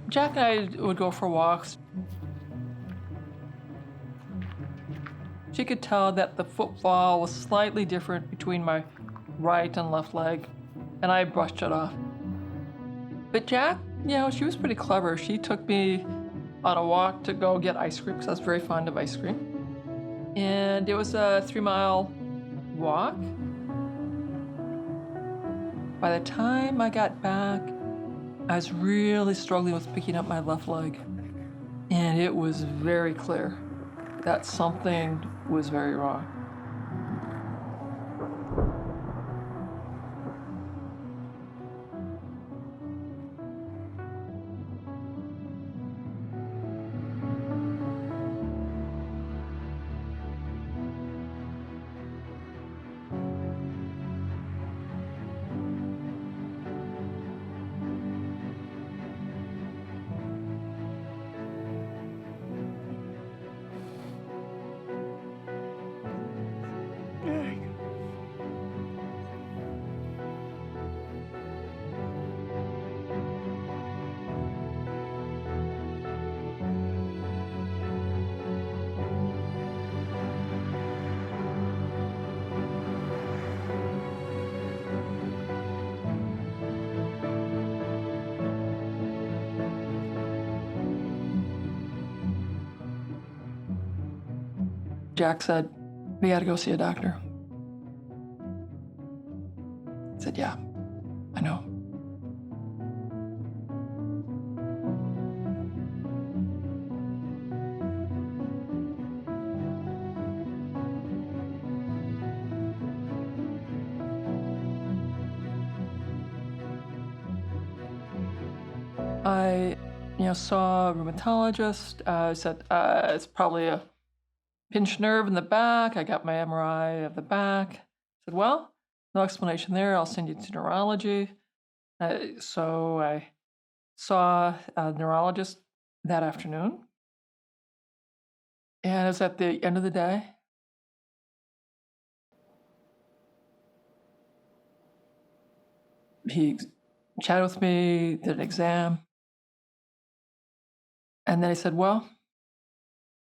Jack and I would go for walks. She could tell that the footfall was slightly different between my right and left leg, and I brushed it off. But Jack, she was pretty clever. She took me on a walk to go get ice cream, because I was very fond of ice cream. And it was a 3-mile walk. By the time I got back, I was really struggling with picking up my left leg. And it was very clear that something was very wrong. Jack said, "We gotta go see a doctor." I said, "Yeah, I know." I, saw a rheumatologist. Said it's probably a pinched nerve in the back. I got my MRI of the back. I said, "Well, no explanation there. I'll send you to neurology." So I saw a neurologist that afternoon. And it was at the end of the day. He chatted with me, did an exam. And then he said, "Well,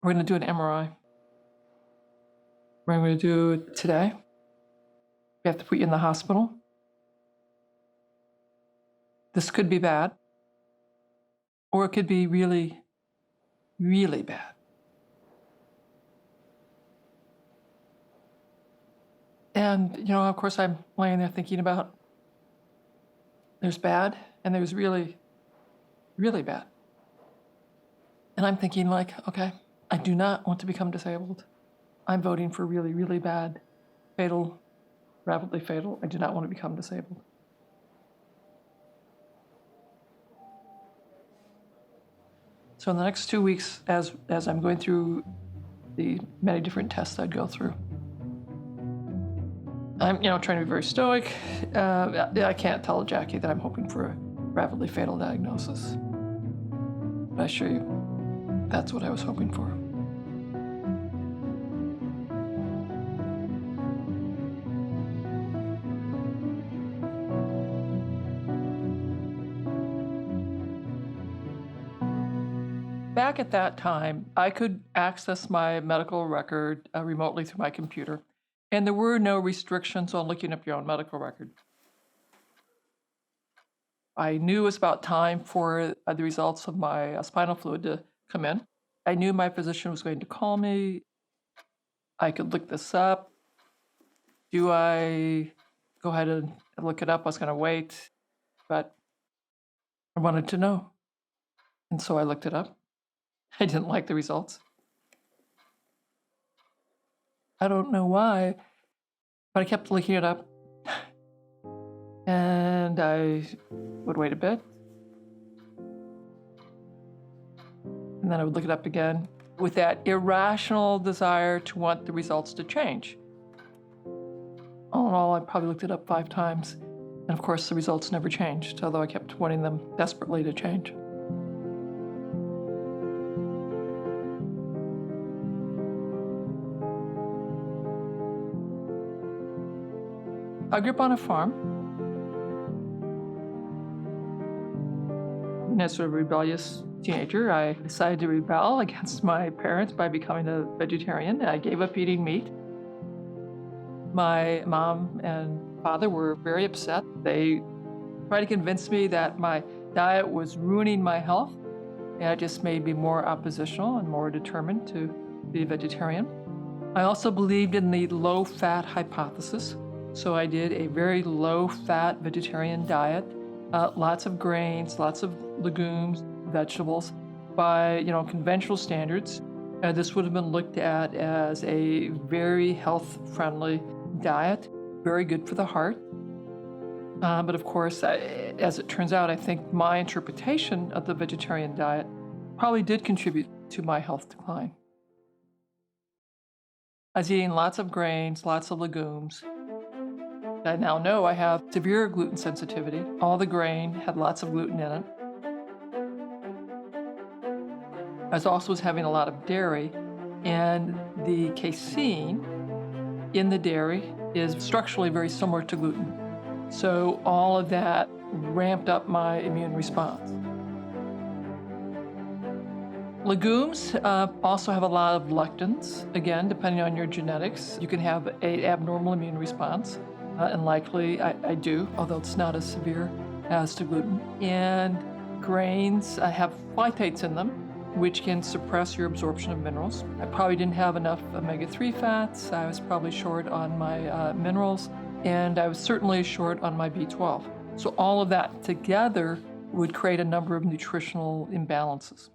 we're going to do an MRI. We're going to do it today. We have to put you in the hospital. This could be bad, or it could be really, really bad." And, of course, I'm laying there thinking about there's bad and there's really, really bad. And I'm thinking, okay, I do not want to become disabled. I'm voting for really, really bad, fatal, rapidly fatal. I do not want to become disabled. So in the next 2 weeks, as I'm going through the many different tests I'd go through, I'm, trying to be very stoic. I can't tell Jackie that I'm hoping for a rapidly fatal diagnosis. But I assure you, that's what I was hoping for. Back at that time, I could access my medical record remotely through my computer, and there were no restrictions on looking up your own medical record. I knew it was about time for the results of my spinal fluid to come in. I knew my physician was going to call me. I could look this up. Do I go ahead and look it up? I was going to wait, but I wanted to know. And so I looked it up. I didn't like the results. I don't know why, but I kept looking it up. And I would wait a bit. And then I would look it up again with that irrational desire to want the results to change. All in all, I probably looked it up 5 times. And of course, the results never changed, although I kept wanting them desperately to change. I grew up on a farm. And as sort of a rebellious teenager, I decided to rebel against my parents by becoming a vegetarian. I gave up eating meat. My mom and father were very upset. They tried to convince me that my diet was ruining my health, and it just made me more oppositional and more determined to be a vegetarian. I also believed in the low-fat hypothesis, so I did a very low-fat vegetarian diet, lots of grains, lots of legumes, vegetables. By conventional standards, this would have been looked at as a very health-friendly diet, very good for the heart. But of course, as it turns out, I think my interpretation of the vegetarian diet probably did contribute to my health decline. I was eating lots of grains, lots of legumes. I now know I have severe gluten sensitivity. All the grain had lots of gluten in it. I was also having a lot of dairy, and the casein in the dairy is structurally very similar to gluten. So all of that ramped up my immune response. Legumes also have a lot of lectins. Again, depending on your genetics, you can have an abnormal immune response, and likely I do, although it's not as severe as to gluten. And grains have phytates in them, which can suppress your absorption of minerals. I probably didn't have enough omega-3 fats. I was probably short on my minerals, and I was certainly short on my B12. So all of that together would create a number of nutritional imbalances.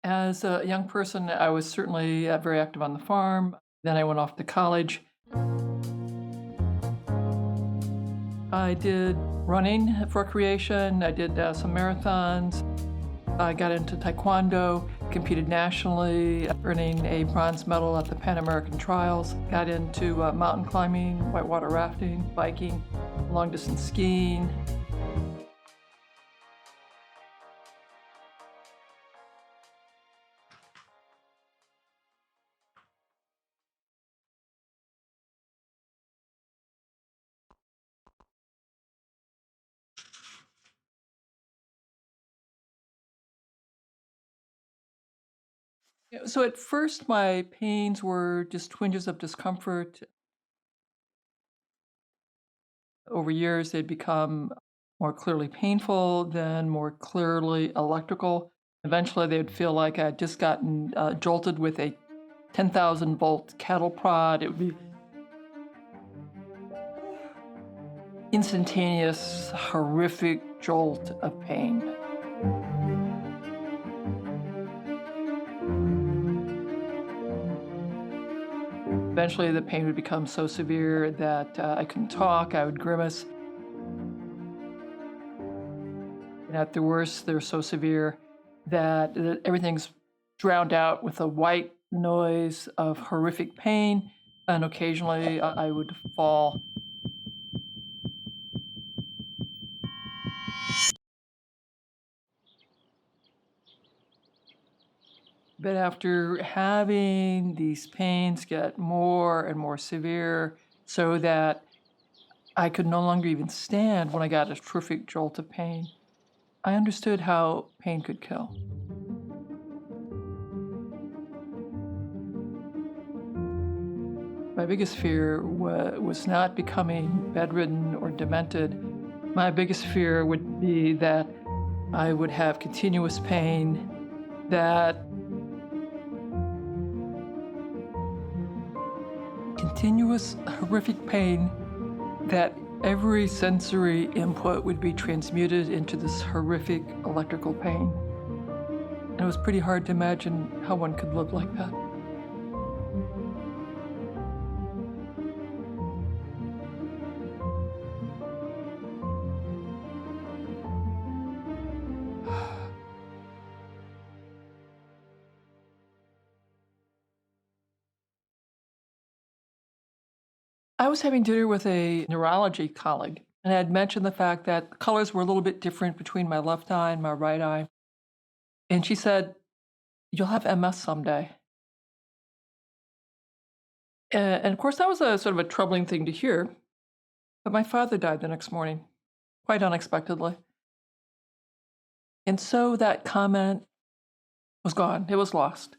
As a young person, I was certainly very active on the farm. Then I went off to college. I did running for recreation. I did some marathons. I got into taekwondo, competed nationally, earning a bronze medal at the Pan American Trials. Got into mountain climbing, whitewater rafting, biking, long-distance skiing. Yeah, so at first, my pains were just twinges of discomfort. Over years, they'd become more clearly painful, then more clearly electrical. Eventually, they'd feel like I'd just gotten jolted with a 10,000-volt cattle prod. It would be instantaneous, horrific jolt of pain. Eventually, the pain would become so severe that I couldn't talk, I would grimace. And at the worst, they're so severe that everything's drowned out with a white noise of horrific pain, and occasionally I would fall. But after having these pains get more and more severe, so that I could no longer even stand when I got a terrific jolt of pain, I understood how pain could kill. My biggest fear was not becoming bedridden or demented. My biggest fear would be that I would have continuous pain, that continuous horrific pain, that every sensory input would be transmuted into this horrific electrical pain. And it was pretty hard to imagine how one could live like that. I was having dinner with a neurology colleague, and I had mentioned the fact that colors were a little bit different between my left eye and my right eye. And she said, "You'll have MS someday." And of course, that was a sort of a troubling thing to hear. But my father died the next morning, quite unexpectedly. And so that comment was gone. It was lost.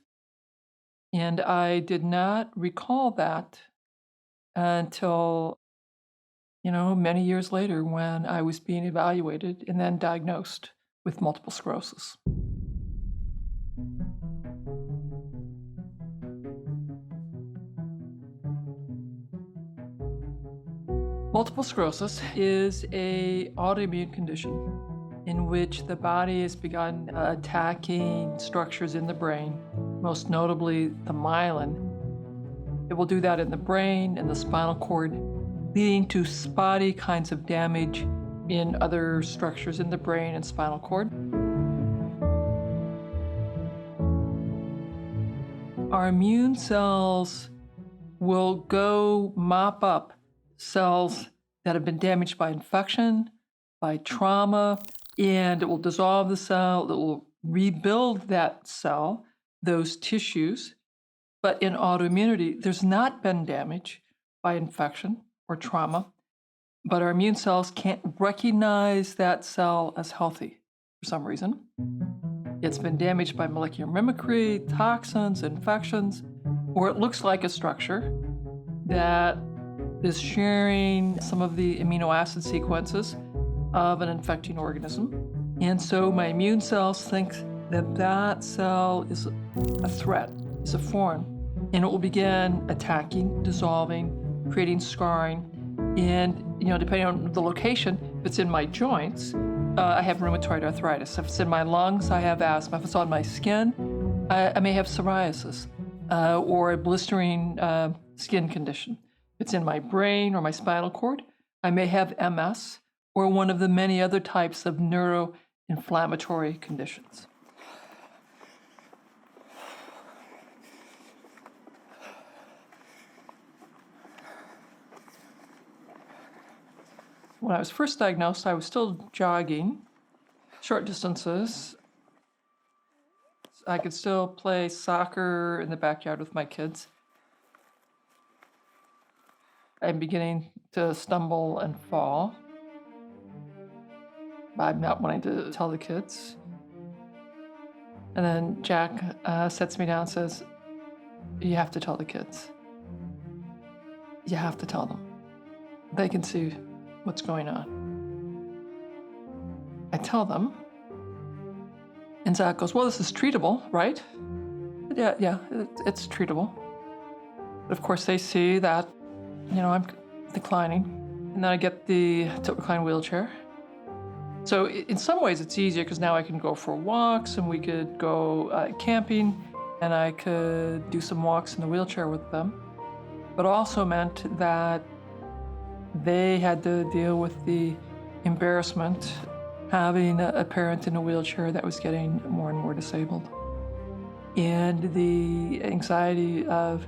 And I did not recall that until, many years later when I was being evaluated and then diagnosed with multiple sclerosis. Multiple sclerosis is a autoimmune condition in which the body has begun attacking structures in the brain, most notably the myelin. It will do that in the brain and the spinal cord, leading to spotty kinds of damage in other structures in the brain and spinal cord. Our immune cells will go mop up cells that have been damaged by infection, by trauma, and it will dissolve the cell, it will rebuild that cell, those tissues. But in autoimmunity, there's not been damage by infection or trauma, but our immune cells can't recognize that cell as healthy for some reason. It's been damaged by molecular mimicry, toxins, infections, or it looks like a structure that is sharing some of the amino acid sequences of an infecting organism. And so my immune cells think that that cell is a threat, is a foreign, and it will begin attacking, dissolving, creating scarring. And, depending on the location, if it's in my joints, I have rheumatoid arthritis. If it's in my lungs, I have asthma. If it's on my skin, I may have psoriasis or a blistering skin condition. If it's in my brain or my spinal cord, I may have MS or one of the many other types of neuroinflammatory conditions. When I was first diagnosed, I was still jogging short distances. I could still play soccer in the backyard with my kids. I'm beginning to stumble and fall. I'm not wanting to tell the kids. And then Jack sets me down and says, "You have to tell the kids. You have to tell them. They can see what's going on." I tell them, and Zach goes, "Well, this is treatable, right?" Yeah, it's treatable. But of course, they see that, I'm declining, and then I get the tilt recline wheelchair. So in some ways, it's easier because now I can go for walks, and we could go camping, and I could do some walks in the wheelchair with them. But also meant that they had to deal with the embarrassment having a parent in a wheelchair that was getting more and more disabled, and the anxiety of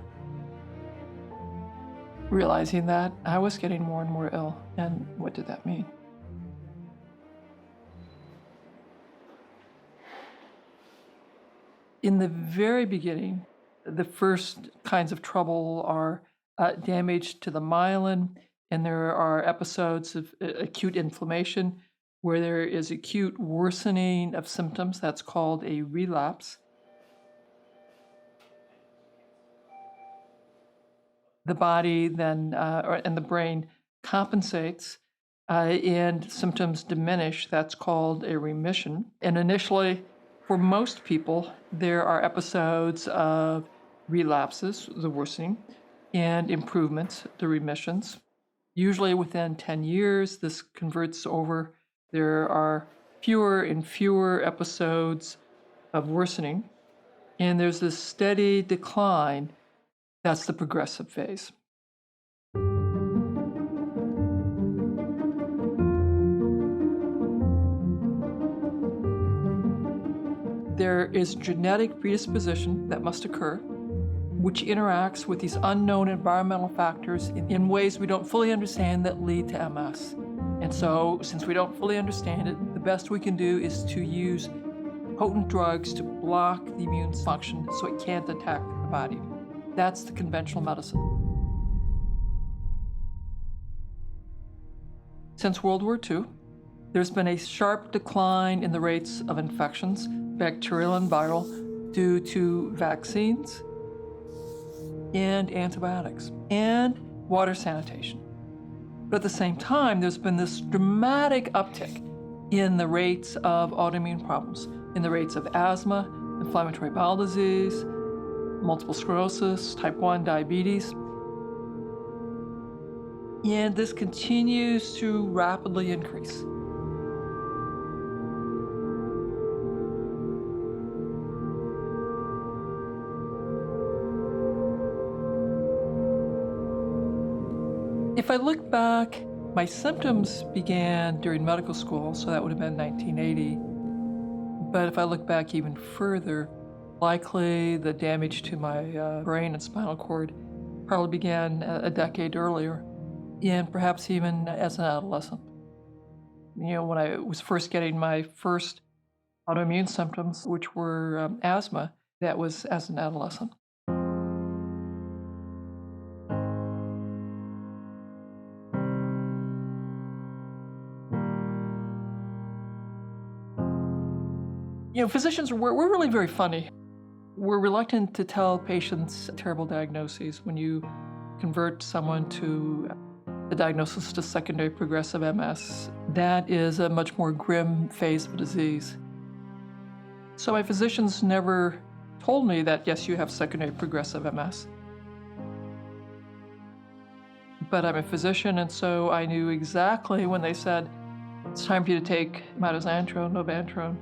realizing that I was getting more and more ill, and what did that mean? In the very beginning, the first kinds of trouble are damage to the myelin, and there are episodes of acute inflammation where there is acute worsening of symptoms. That's called a relapse. The body then, and the brain compensates, and symptoms diminish. That's called a remission. And initially, for most people, there are episodes of relapses, the worsening, and improvements, the remissions. Usually within 10 years, this converts over. There are fewer and fewer episodes of worsening, and there's this steady decline. That's the progressive phase. There is genetic predisposition that must occur, which interacts with these unknown environmental factors in ways we don't fully understand that lead to MS. And so, since we don't fully understand it, the best we can do is to use potent drugs to block the immune function so it can't attack the body. That's the conventional medicine. Since World War II, there's been a sharp decline in the rates of infections, bacterial and viral, due to vaccines and antibiotics and water sanitation. But at the same time, there's been this dramatic uptick in the rates of autoimmune problems, in the rates of asthma, inflammatory bowel disease, multiple sclerosis, type 1 diabetes. And this continues to rapidly increase. If I look back, my symptoms began during medical school, so that would have been 1980. But if I look back even further, likely the damage to my brain and spinal cord probably began a decade earlier, and perhaps even as an adolescent. When I was first getting my first autoimmune symptoms, which were asthma, that was as an adolescent. Physicians, we're really very funny. We're reluctant to tell patients terrible diagnoses. When you convert someone to a diagnosis to secondary progressive MS, that is a much more grim phase of the disease. So my physicians never told me that, yes, you have secondary progressive MS. But I'm a physician, and so I knew exactly when they said, it's time for you to take mitochondrial, Novantrone,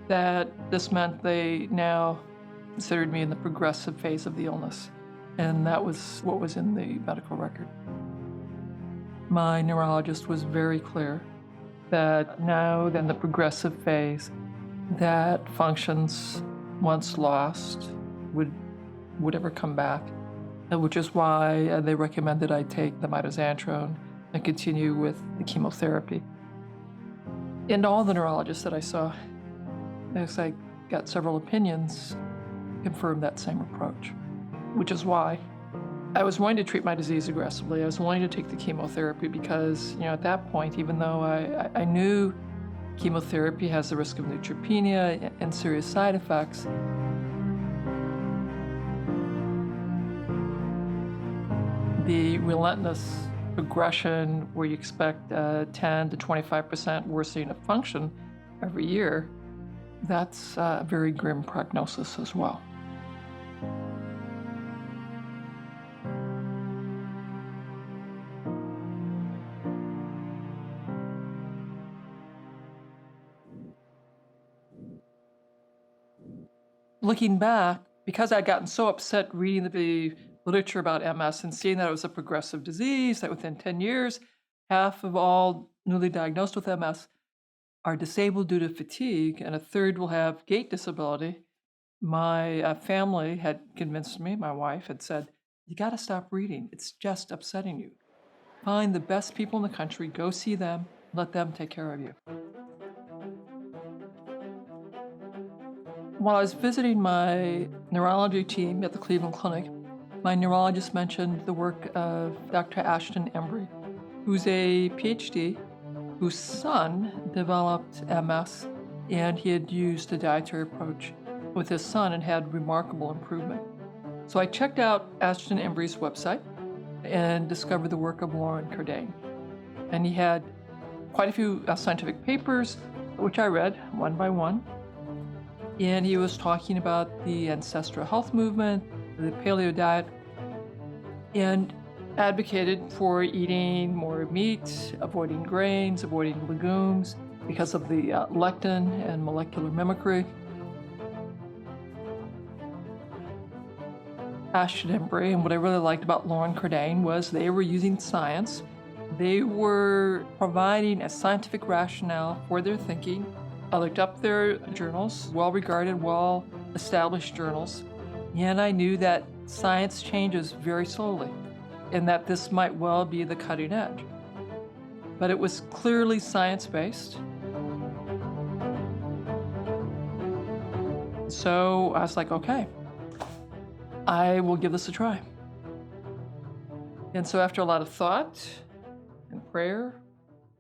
that this meant they now considered me in the progressive phase of the illness. And that was what was in the medical record. My neurologist was very clear that now then the progressive phase, that functions once lost would ever come back, which is why they recommended I take the mitochondrial and continue with the chemotherapy. And all the neurologists that I saw, as I got several opinions, confirmed that same approach, which is why I was willing to treat my disease aggressively. I was willing to take the chemotherapy because, at that point, even though I knew chemotherapy has the risk of neutropenia and serious side effects, the relentless progression where you expect 10 to 25% worsening of function every year, that's a very grim prognosis as well. Looking back, because I'd gotten so upset reading the literature about MS and seeing that it was a progressive disease, that within 10 years, half of all newly diagnosed with MS are disabled due to fatigue, and a third will have gait disability, my family had convinced me, my wife had said, you got to stop reading. It's just upsetting you. Find the best people in the country, go see them, let them take care of you. While I was visiting my neurology team at the Cleveland Clinic, my neurologist mentioned the work of Dr. Ashton Embry, who's a PhD, whose son developed MS, and he had used a dietary approach with his son and had remarkable improvement. So I checked out Ashton Embry's website and discovered the work of Lauren Cardane. And he had quite a few scientific papers, which I read one by one. And he was talking about the ancestral health movement, the paleo diet, and advocated for eating more meat, avoiding grains, avoiding legumes because of the lectin and molecular mimicry. Ashton Embry, and what I really liked about Lauren Cardane was they were using science. They were providing a scientific rationale for their thinking. I looked up their journals, well-regarded, well-established journals, and I knew that science changes very slowly and that this might well be the cutting edge. But it was clearly science-based. So I was like, okay, I will give this a try. And so after a lot of thought and prayer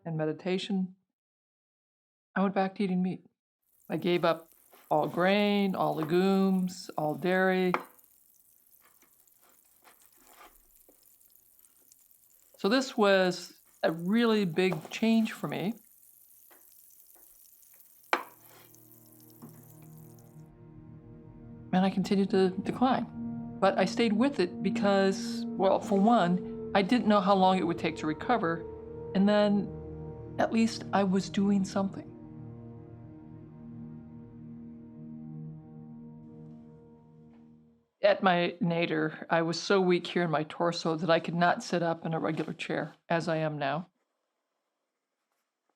and meditation, I went back to eating meat. I gave up all grain, all legumes, all dairy. So this was a really big change for me. And I continued to decline. But I stayed with it because, well, for one, I didn't know how long it would take to recover. And then at least I was doing something. At my nadir, I was so weak here in my torso that I could not sit up in a regular chair, as I am now.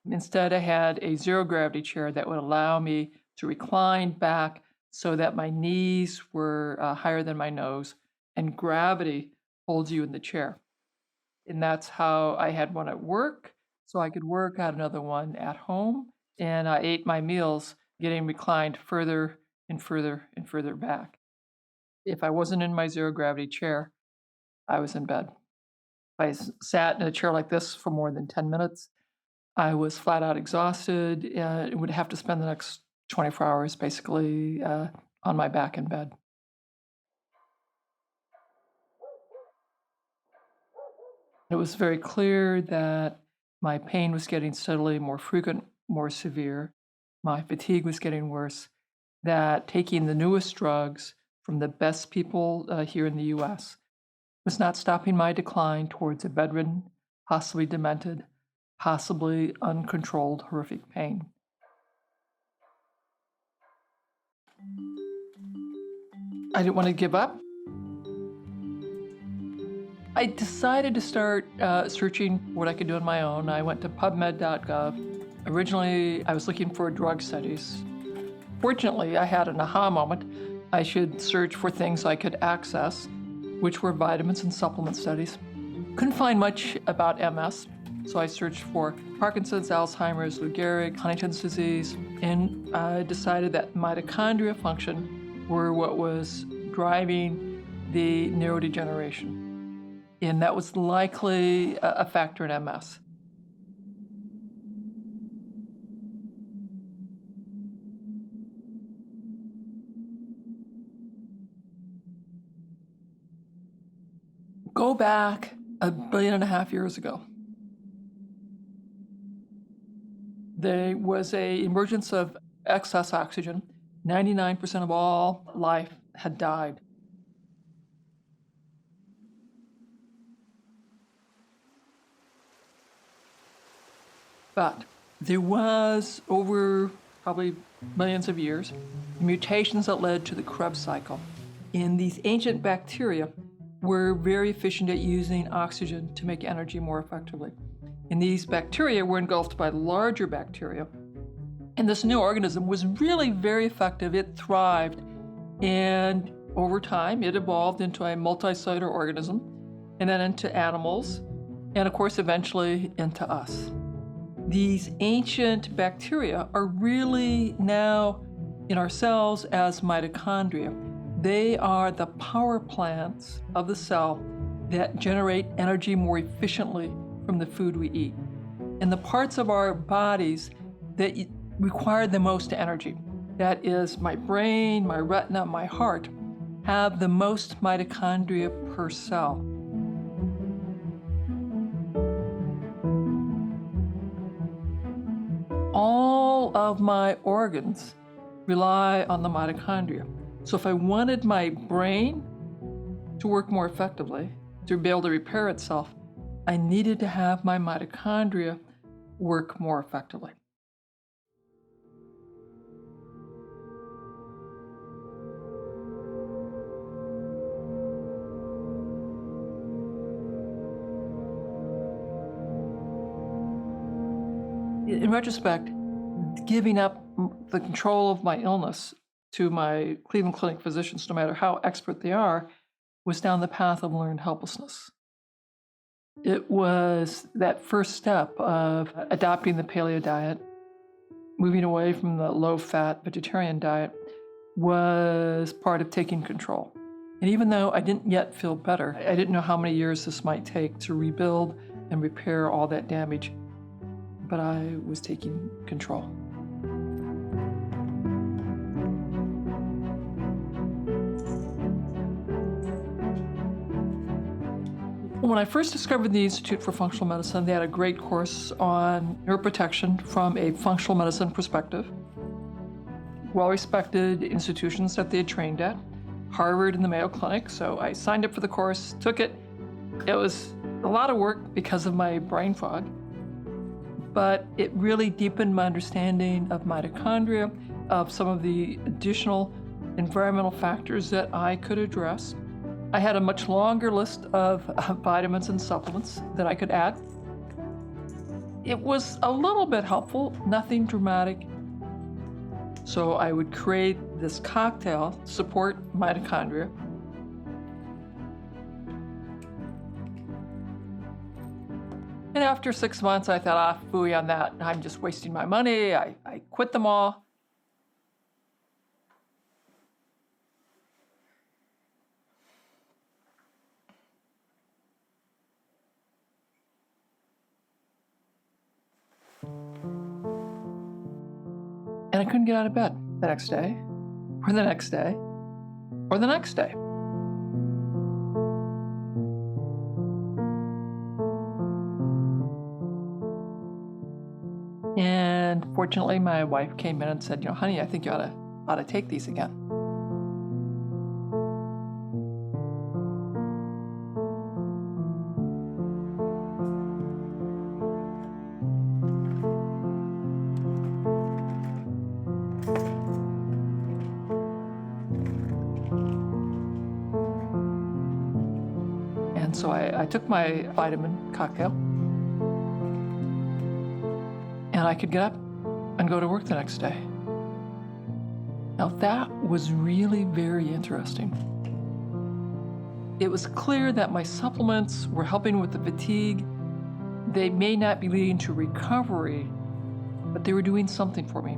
Instead, I had a zero-gravity chair that would allow me to recline back so that my knees were higher than my nose, and gravity holds you in the chair. And that's how I had one at work, so I could work, I had another one at home, and I ate my meals getting reclined further and further and further back. If I wasn't in my zero-gravity chair, I was in bed. If I sat in a chair like this for more than 10 minutes, I was flat out exhausted and would have to spend the next 24 hours basically on my back in bed. It was very clear that my pain was getting steadily more frequent, more severe. My fatigue was getting worse. That taking the newest drugs from the best people here in the US was not stopping my decline towards a bedridden, possibly demented, possibly uncontrolled horrific pain. I didn't want to give up. I decided to start searching what I could do on my own. I went to pubmed.gov. Originally, I was looking for drug studies. Fortunately, I had an aha moment. I should search for things I could access, which were vitamins and supplement studies. Couldn't find much about MS, so I searched for Parkinson's, Alzheimer's, Lou Gehrig's, Huntington's disease, and I decided that mitochondrial function were what was driving the neurodegeneration. And that was likely a factor in MS. Go back 1.5 billion years ago. There was an emergence of excess oxygen. 99% of all life had died. But there was, over probably millions of years, mutations that led to the Krebs cycle. And these ancient bacteria were very efficient at using oxygen to make energy more effectively. And these bacteria were engulfed by larger bacteria. And this new organism was really very effective. It thrived. And over time, it evolved into a multicellular organism, and then into animals, and of course, eventually into us. These ancient bacteria are really now in our cells as mitochondria. They are the power plants of the cell that generate energy more efficiently from the food we eat. And the parts of our bodies that require the most energy, that is my brain, my retina, my heart, have the most mitochondria per cell. All of my organs rely on the mitochondria. So if I wanted my brain to work more effectively, to be able to repair itself, I needed to have my mitochondria work more effectively. In retrospect, giving up the control of my illness to my Cleveland Clinic physicians, no matter how expert they are, was down the path of learned helplessness. It was that first step of adopting the paleo diet, moving away from the low-fat vegetarian diet, was part of taking control. And even though I didn't yet feel better, I didn't know how many years this might take to rebuild and repair all that damage. but I was taking control. When I first discovered the Institute for Functional Medicine, they had a great course on neuroprotection from a functional medicine perspective. Well-respected institutions that they had trained at, Harvard and the Mayo Clinic. So I signed up for the course, took it. It was a lot of work because of my brain fog, but it really deepened my understanding of mitochondria, of some of the additional environmental factors that I could address. I had a much longer list of vitamins and supplements that I could add. It was a little bit helpful, nothing dramatic. So I would create this cocktail to support mitochondria. And after 6 months, I thought, phooey on that. I'm just wasting my money. I quit them all. And I couldn't get out of bed the next day, or the next day, or the next day. And fortunately, my wife came in and said, honey, I think you ought to take these again. And so I took my vitamin cocktail, and I could get up and go to work the next day. Now that was really very interesting. It was clear that my supplements were helping with the fatigue. They may not be leading to recovery, but they were doing something for me.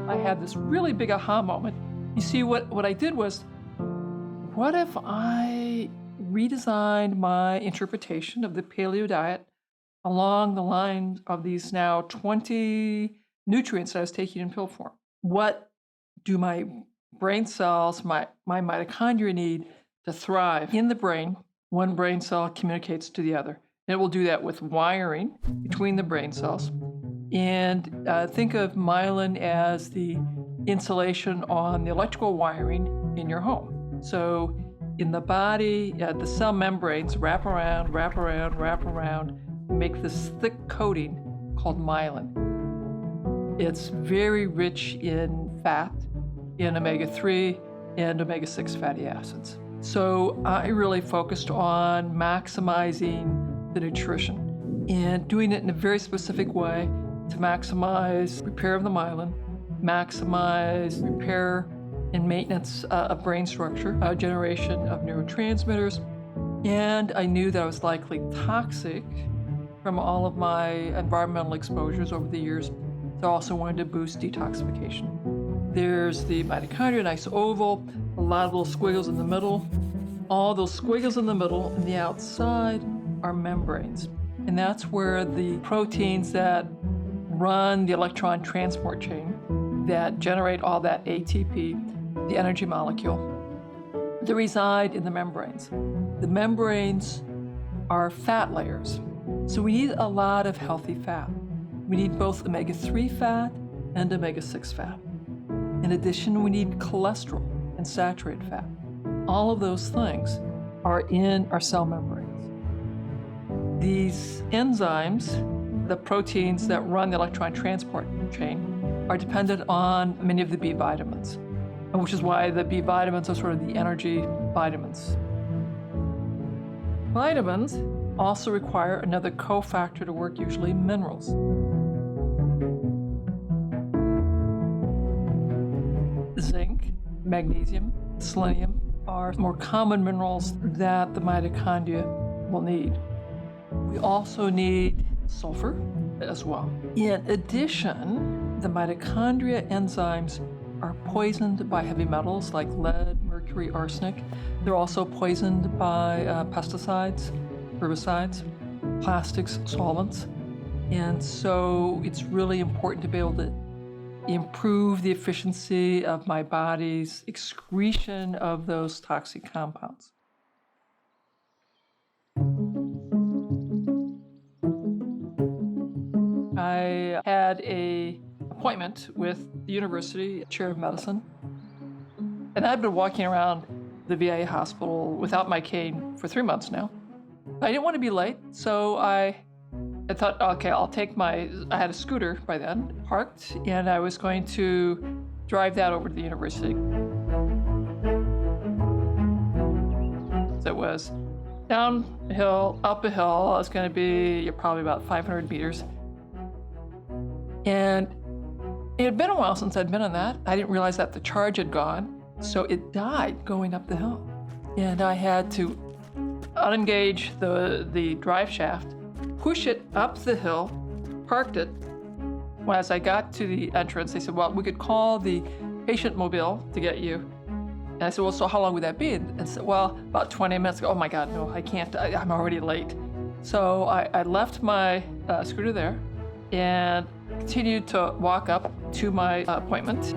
I had this really big aha moment. You see, what I did was, what if I redesigned my interpretation of the paleo diet along the lines of these now 20 nutrients that I was taking in pill form? What do my brain cells, my mitochondria need to thrive? In the brain, one brain cell communicates to the other. And it will do that with wiring between the brain cells. And think of myelin as the insulation on the electrical wiring in your home. So in the body, the cell membranes wrap around, make this thick coating called myelin. It's very rich in fat, in omega-3 and omega-6 fatty acids. So I really focused on maximizing the nutrition and doing it in a very specific way to maximize repair of the myelin, maximize repair and maintenance of brain structure, generation of neurotransmitters. And I knew that I was likely toxic from all of my environmental exposures over the years. So I also wanted to boost detoxification. There's the mitochondria, nice oval, a lot of little squiggles in the middle. All those squiggles in the middle and the outside are membranes. And that's where the proteins that run the electron transport chain, that generate all that ATP, the energy molecule, they reside in the membranes. The membranes are fat layers. So we need a lot of healthy fat. We need both omega-3 fat and omega-6 fat. In addition, we need cholesterol and saturated fat. All of those things are in our cell membranes. These enzymes, the proteins that run the electron transport chain, are dependent on many of the B vitamins, which is why the B vitamins are sort of the energy vitamins. Vitamins also require another cofactor to work, usually minerals. Zinc, magnesium, selenium are more common minerals that the mitochondria will need. We also need sulfur as well. In addition, the mitochondria enzymes are poisoned by heavy metals like lead, mercury, mercury, arsenic. They're also poisoned by pesticides, herbicides, plastics, solvents. And so it's really important to be able to improve the efficiency of my body's excretion of those toxic compounds. I had an appointment with the university chair of medicine, and I've been walking around the VA hospital without my cane for 3 months now. I didn't want to be late, so I thought, okay, I had a scooter by then, parked, and I was going to drive that over to the university. So it was down a hill, up a hill. It's going to be probably about 500 meters. And it had been a while since I'd been on that. I didn't realize that the charge had gone, so it died going up the hill. And I had to unengage the drive shaft, push it up the hill, parked it. Well, as I got to the entrance, they said, well, we could call the patient mobile to get you. And I said, well, so how long would that be? And I said, well, about 20 minutes. Oh my God, no, I can't, I'm already late. So I left my scooter there and continued to walk up to my appointment.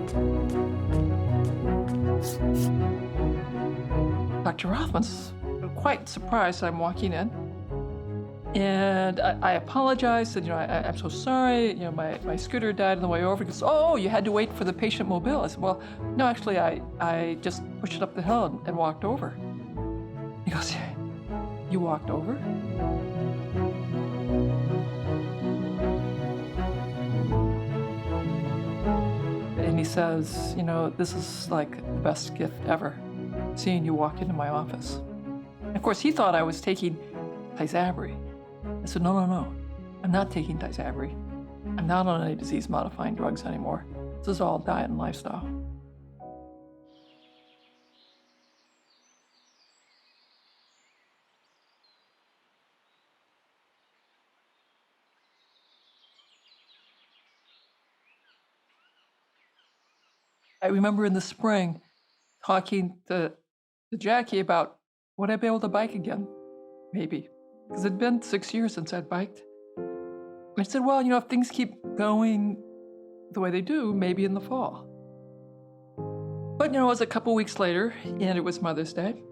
Dr. Rothman's quite surprised I'm walking in. And I apologized, said, I'm so sorry, my scooter died on the way over. He goes, oh, you had to wait for the patient mobile. I said, well, no, actually, I just pushed it up the hill and walked over. He goes, you walked over? And he says, this is like the best gift ever, seeing you walk into my office. And of course, he thought I was taking Tysabri. I said, no, I'm not taking Tysabri. I'm not on any disease-modifying drugs anymore. This is all diet and lifestyle. I remember in the spring talking to Jackie about, would I be able to bike again? Maybe. Because it'd been 6 years since I'd biked. I said, well, if things keep going the way they do, maybe in the fall. But, it was a couple weeks later, and it was Mother's Day,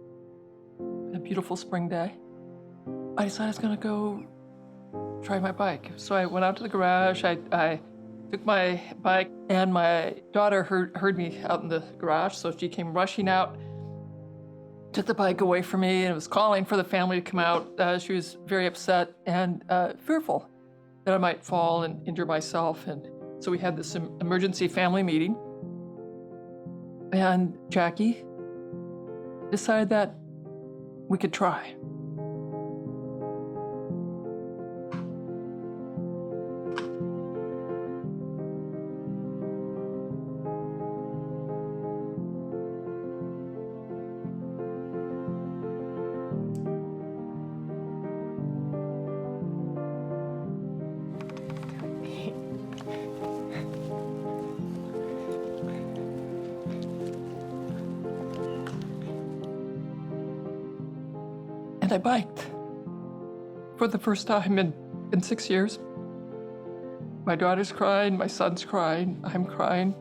a beautiful spring day. I decided I was going to go try my bike. So I went out to the garage, I took my bike, and my daughter heard me out in the garage, so she came rushing out, took the bike away from me, and was calling for the family to come out. She was very upset and fearful that I might fall and injure myself. And so we had this emergency family meeting. And Jackie decided that we could try. And I biked for the first time in 6 years. My daughter's crying, my son's crying, I'm crying.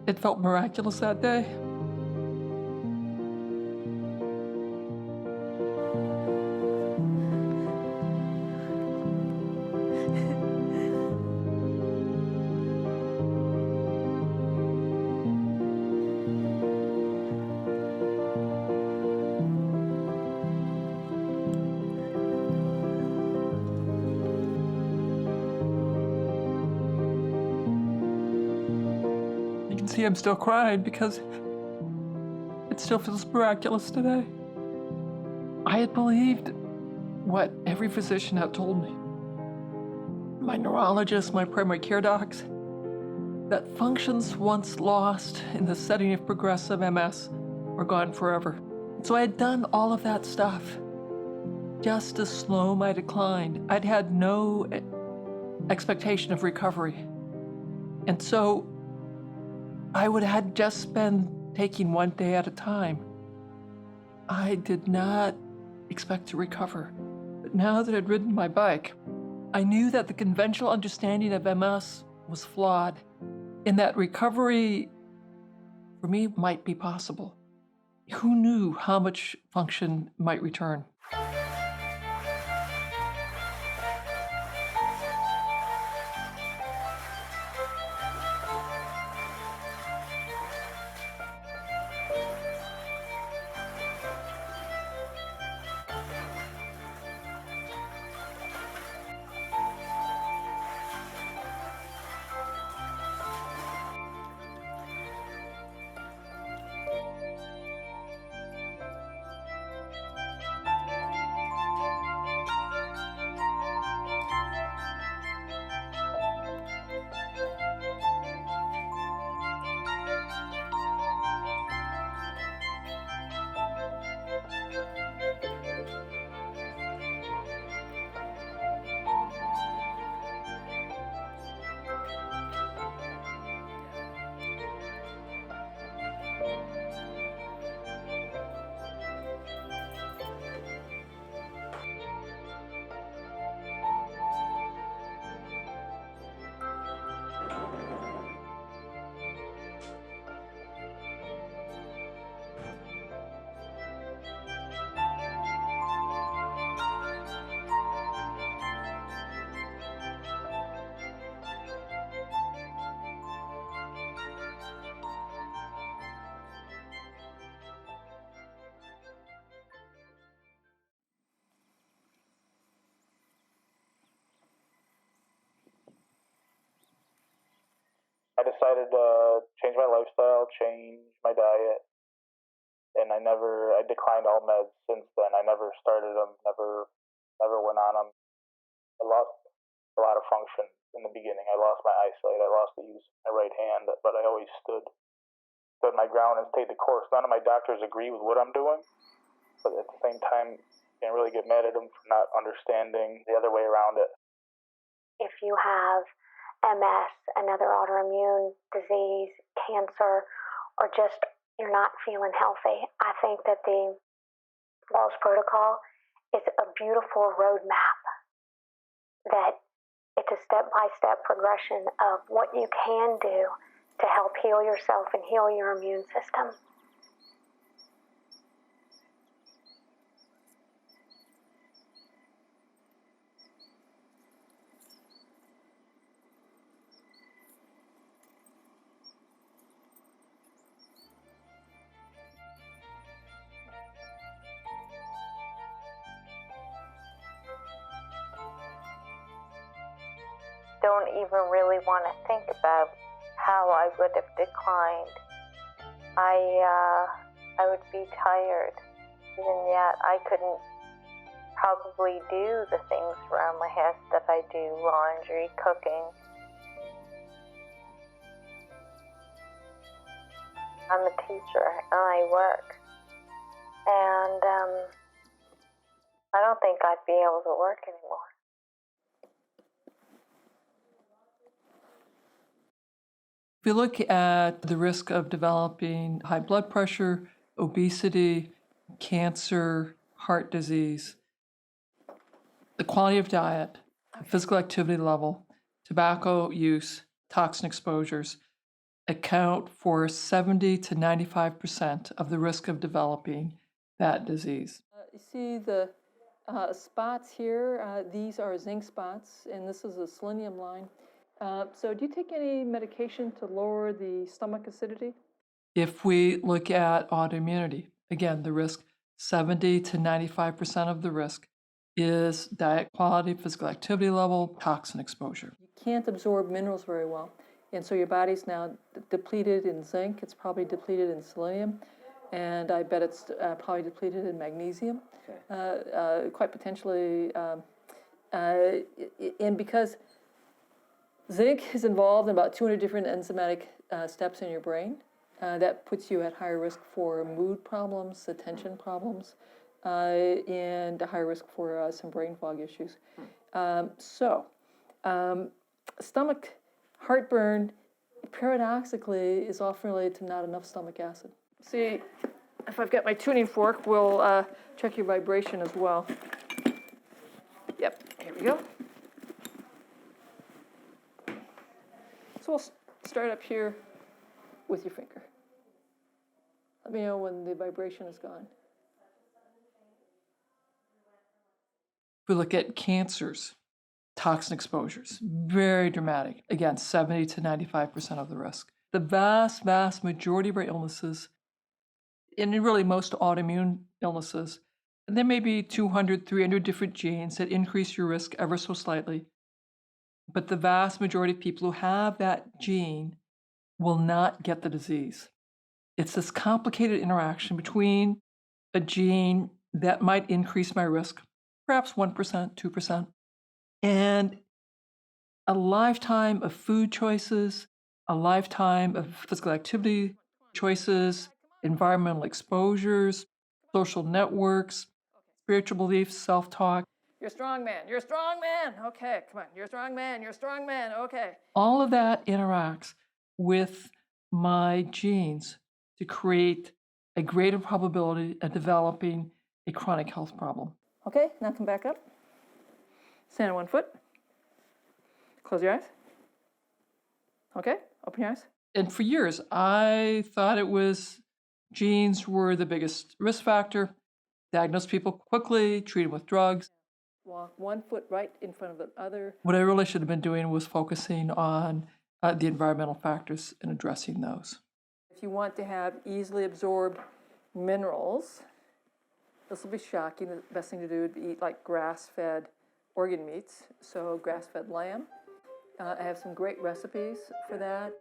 It felt miraculous that day. See, I'm still crying because it still feels miraculous today. I had believed what every physician had told me, my neurologist, my primary care docs, that functions once lost in the setting of progressive MS are gone forever. So I had done all of that stuff just to slow my decline. I'd had no expectation of recovery. And so I would have just been taking one day at a time. I did not expect to recover. But now that I'd ridden my bike, I knew that the conventional understanding of MS was flawed, and that recovery for me might be possible. Who knew how much function might return? I decided to change my lifestyle, change my diet, and I declined all meds since then. I never started them, never went on them. I lost a lot of function in the beginning. I lost my eyesight, I lost the use of my right hand, but I always stood my ground and stayed the course. None of my doctors agree with what I'm doing, but at the same time, can't really get mad at them for not understanding the other way around it. If you have MS, another autoimmune disease, cancer, or just you're not feeling healthy, I think that the Wahls protocol is a beautiful roadmap, that it's a step-by-step progression of what you can do to help heal yourself and heal your immune system. Don't even really want to think about how I would have declined. I would be tired. Even yet, I couldn't probably do the things around my house that I do, laundry, cooking. I'm a teacher and I work. And I don't think I'd be able to work anymore. If we look at the risk of developing high blood pressure, obesity, cancer, heart disease, the quality of diet, physical activity level, tobacco use, toxin exposures account for 70 to 95% of the risk of developing that disease. You see the spots here, these are zinc spots, and this is a selenium line. So do you take any medication to lower the stomach acidity? If we look at autoimmunity, again, the risk, 70 to 95% of the risk is diet quality, physical activity level, toxin exposure. You can't absorb minerals very well, and so your body's now depleted in zinc, it's probably depleted in selenium, and I bet it's probably depleted in magnesium, quite potentially, and because zinc is involved in about 200 different enzymatic steps in your brain. That puts you at higher risk for mood problems, attention problems, and a higher risk for some brain fog issues. Stomach heartburn, paradoxically, is often related to not enough stomach acid. see if I've got my tuning fork. We'll check your vibration as well. Yep, here we go. So we'll start up here with your finger. Let me know when the vibration is gone. If we look at cancers, toxin exposures, very dramatic. Again, 70 to 95% of the risk. The vast, vast majority of our illnesses, and really most autoimmune illnesses, and there may be 200, 300 different genes that increase your risk ever so slightly. But the vast majority of people who have that gene will not get the disease. It's this complicated interaction between a gene that might increase my risk, perhaps 1%, 2%, and a lifetime of food choices, a lifetime of physical activity choices, environmental exposures, social networks, spiritual beliefs, self-talk. You're a strong man. You're a strong man. Okay, come on. You're a strong man. You're a strong man. Okay. All of that interacts with my genes to create a greater probability of developing a chronic health problem. Okay, now come back up. Stand on one foot. Close your eyes. Okay, open your eyes. And for years, I thought it was genes were the biggest risk factor. Diagnose people quickly, treat them with drugs. Walk one foot right in front of the other. What I really should have been doing was focusing on the environmental factors and addressing those. If you want to have easily absorbed minerals, this will be shocking. The best thing to do would be eat like grass-fed organ meats, so grass-fed lamb. I have some great recipes for that.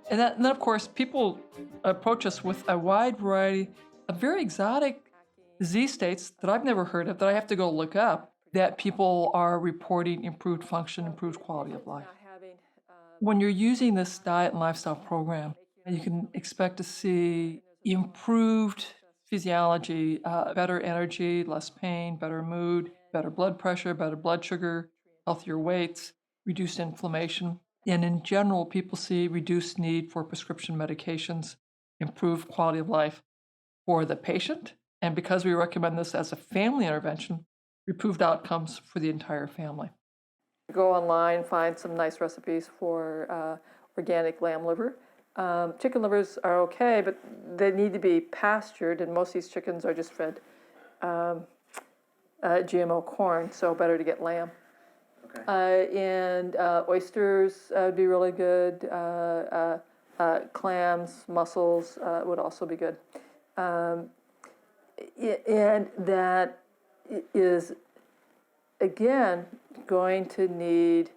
And then, of course, people approach us with a wide variety of very exotic disease states that I've never heard of, that I have to go look up, that people are reporting improved function, improved quality of life. When you're using this diet and lifestyle program, you can expect to see improved physiology, better energy, less pain, better mood, better blood pressure, better blood sugar, healthier weights, reduced inflammation. And in general, people see reduced need for prescription medications, improved quality of life for the patient. And because we recommend this as a family intervention, improved outcomes for the entire family. Go online, find some nice recipes for organic lamb liver. Chicken livers are okay, but they need to be pastured, and most of these chickens are just fed GMO corn, so better to get lamb. And oysters would be really good. Clams, mussels would also be good. And that is, again, going to need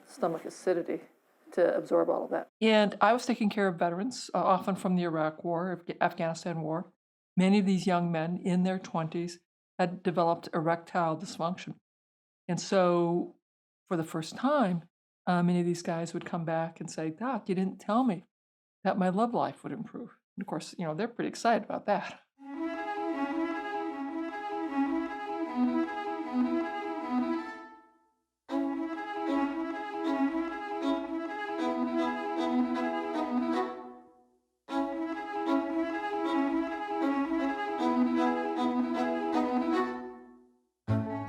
stomach acidity to absorb all of that. And I was taking care of veterans, often from the Iraq War, Afghanistan War. Many of these young men in their 20s had developed erectile dysfunction. And so for the first time, many of these guys would come back and say, "Doc, you didn't tell me that my love life would improve." And of course, they're pretty excited about that.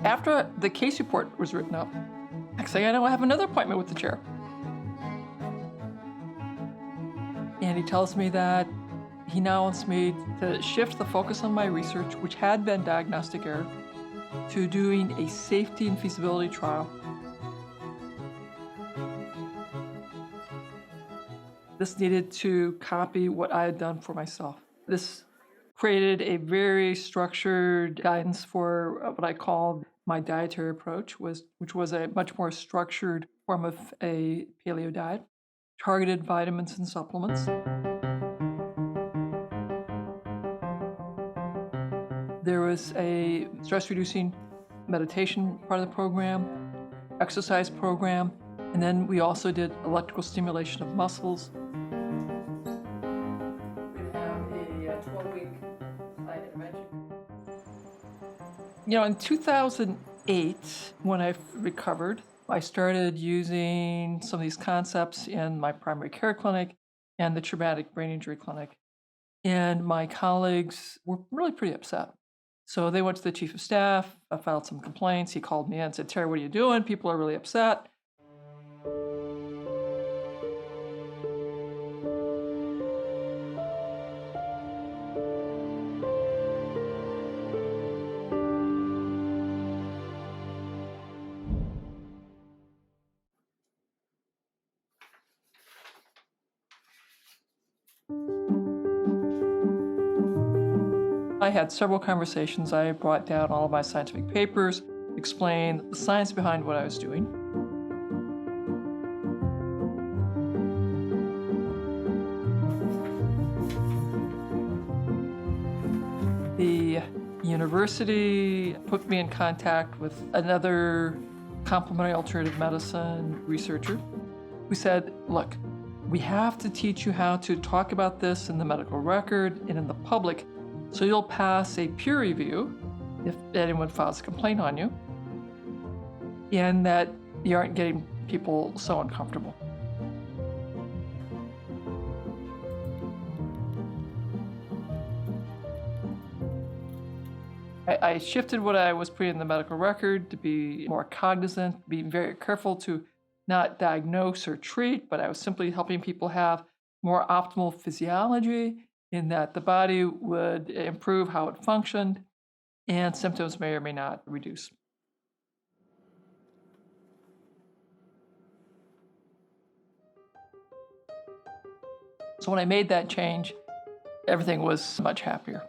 After the case report was written up, next thing I know, I have another appointment with the chair. And he tells me that he now wants me to shift the focus on my research, which had been diagnostic error, to doing a safety and feasibility trial. This needed to copy what I had done for myself. This created a very structured guidance for what I call my dietary approach, which was a much more structured form of a paleo diet, targeted vitamins and supplements. There was a stress-reducing meditation part of the program, exercise program, and then we also did electrical stimulation of muscles. We have a 12-week intervention. In 2008, when I recovered, I started using some of these concepts in my primary care clinic and the traumatic brain injury clinic. And my colleagues were really pretty upset. So they went to the chief of staff, filed some complaints. He called me in and said, "Terry, what are you doing? People are really upset." I had several conversations. I brought down all of my scientific papers, explained the science behind what I was doing. The university put me in contact with another complementary alternative medicine researcher who said, "Look, we have to teach you how to talk about this in the medical record and in the public, so you'll pass a peer review if anyone files a complaint on you, and that you aren't getting people so uncomfortable." I shifted what I was putting in the medical record to be more cognizant, be very careful to not diagnose or treat, but I was simply helping people have more optimal physiology, in that the body would improve how it functioned, and symptoms may or may not reduce. So when I made that change, everything was much happier.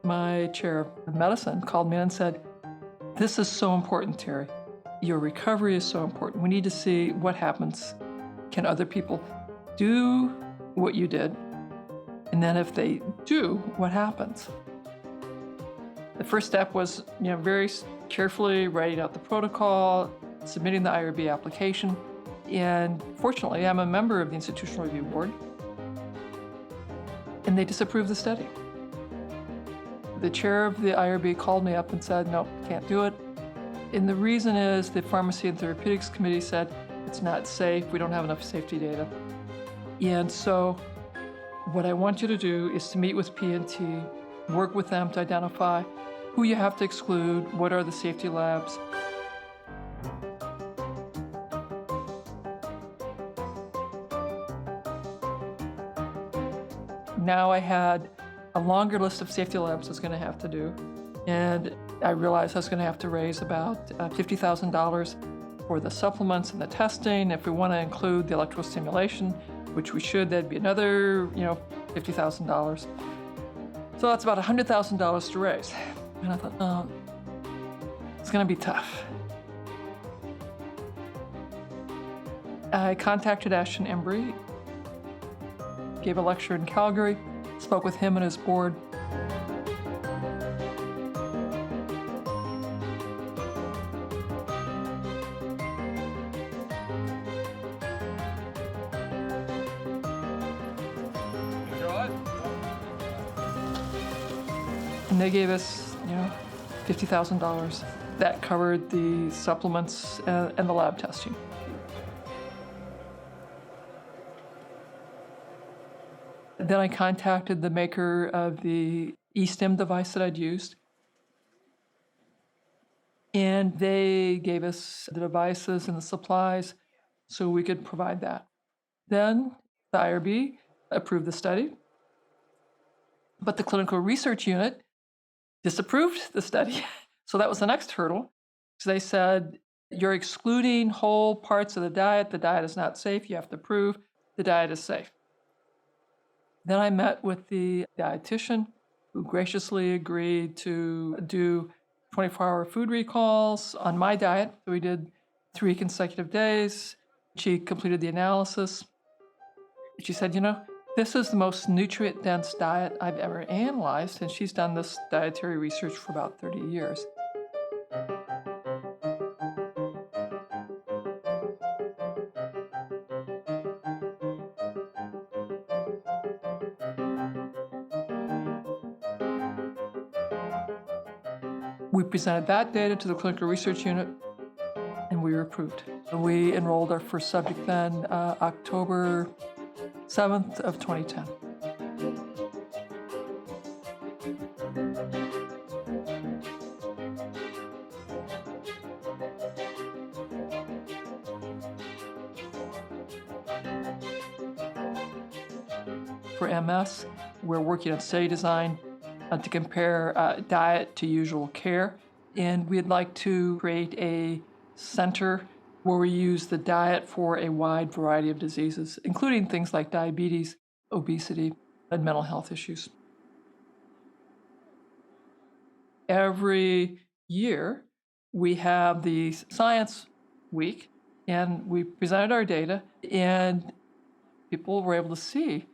My chair of medicine called me in and said, "This is so important, Terry. Your recovery is so important. We need to see what happens. Can other people do what you did? And then if they do, what happens?" The first step was, very carefully writing out the protocol, submitting the IRB application. And fortunately, I'm a member of the Institutional Review Board, and they disapproved the study. The chair of the IRB called me up and said, "No, can't do it." And the reason is the Pharmacy and Therapeutics Committee said it's not safe, we don't have enough safety data. And so what I want you to do is to meet with P&T, work with them to identify who you have to exclude, what are the safety labs. Now I had a longer list of safety labs I was going to have to do, and I realized I was going to have to raise about $50,000 for the supplements and the testing. If we want to include the electrical stimulation, which we should, that'd be another, $50,000. So that's about $100,000 to raise. And I thought, oh, it's going to be tough. I contacted Ashton Embry, gave a lecture in Calgary, spoke with him and his board. And they gave us, $50,000. That covered the supplements and the lab testing. Then I contacted the maker of the eStim device that I'd used, and they gave us the devices and the supplies so we could provide that. Then the IRB approved the study, but the clinical research unit disapproved the study. So that was the next hurdle. So they said, "You're excluding whole parts of the diet. The diet is not safe. You have to prove the diet is safe." Then I met with the dietitian, who graciously agreed to do 24-hour food recalls on my diet. So we did 3 consecutive days. She completed the analysis. She said, this is the most nutrient-dense diet I've ever analyzed, and she's done this dietary research for about 30 years. We presented that data to the clinical research unit, and we were approved. We enrolled our first subject then, October 7th of 2010. For MS, we're working on study design to compare diet to usual care. And we'd like to create a center where we use the diet for a wide variety of diseases, including things like diabetes, obesity, and mental health issues. Every year, we have the Science Week, and we presented our data, and people were able to see